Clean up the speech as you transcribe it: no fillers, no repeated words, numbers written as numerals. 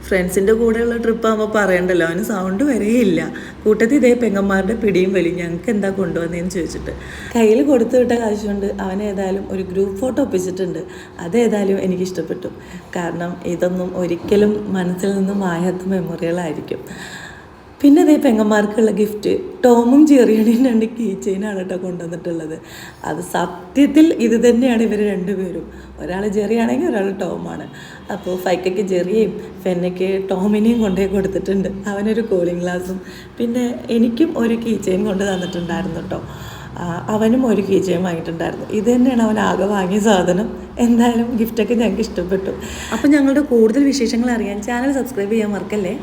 ഫ്രണ്ട്സിൻ്റെ കൂടെയുള്ള ട്രിപ്പാകുമ്പോൾ പറയണ്ടല്ലോ, അവന് സൗണ്ട് വരെയില്ല. കൂട്ടത്തിൽ ഇതേ പെങ്ങന്മാരുടെ പിടിയും വലി ഞങ്ങൾക്ക് എന്താ കൊണ്ടുവന്നതെന്ന് ചോദിച്ചിട്ട് കയ്യിൽ കൊടുത്തു വിട്ട കാശുകൊണ്ട് അവൻ ഏതായാലും ഒരു ഗ്രൂപ്പ് ഫോട്ടോ ഒപ്പിച്ചിട്ടുണ്ട്. അതേതായാലും എനിക്കിഷ്ടപ്പെട്ടു. കാരണം ഇതൊന്നും ഒരിക്കലും മനസ്സിൽ നിന്നും മായാത്ത മെമ്മറികളായിരിക്കും. പിന്നെ അതേ പെങ്ങന്മാർക്കുള്ള ഗിഫ്റ്റ് ടോമും ജെറിയുടെയും 2 കീ ചെയിനാണ് കേട്ടോ കൊണ്ടുവന്നിട്ടുള്ളത്. അത് സത്യത്തിൽ ഇത് തന്നെയാണ് ഇവർ രണ്ടുപേരും. ഒരാൾ ജെറിയാണെങ്കിൽ ഒരാൾ ടോമാണ്. അപ്പോൾ ഫൈക്കയ്ക്ക് ജെറിയെയും ഫെന്നയ്ക്ക് ടോമിനെയും കൊണ്ടുപോയി കൊടുത്തിട്ടുണ്ട്. അവനൊരു കൂളിംഗ് ഗ്ലാസും പിന്നെ എനിക്കും ഒരു കീ ചെയിൻ കൊണ്ട് തന്നിട്ടുണ്ടായിരുന്നു കേട്ടോ. അവനും ഒരു കീ ചെയിൻ വാങ്ങിയിട്ടുണ്ടായിരുന്നു. ഇത് തന്നെയാണ് അവൻ ആകെ വാങ്ങിയ സാധനം. എന്തായാലും ഗിഫ്റ്റൊക്കെ ഞങ്ങൾക്ക് ഇഷ്ടപ്പെട്ടു. അപ്പോൾ ഞങ്ങളുടെ കൂടുതൽ വിശേഷങ്ങൾ അറിയാൻ ചാനൽ സബ്സ്ക്രൈബ് ചെയ്യാൻ മറക്കല്ലേ.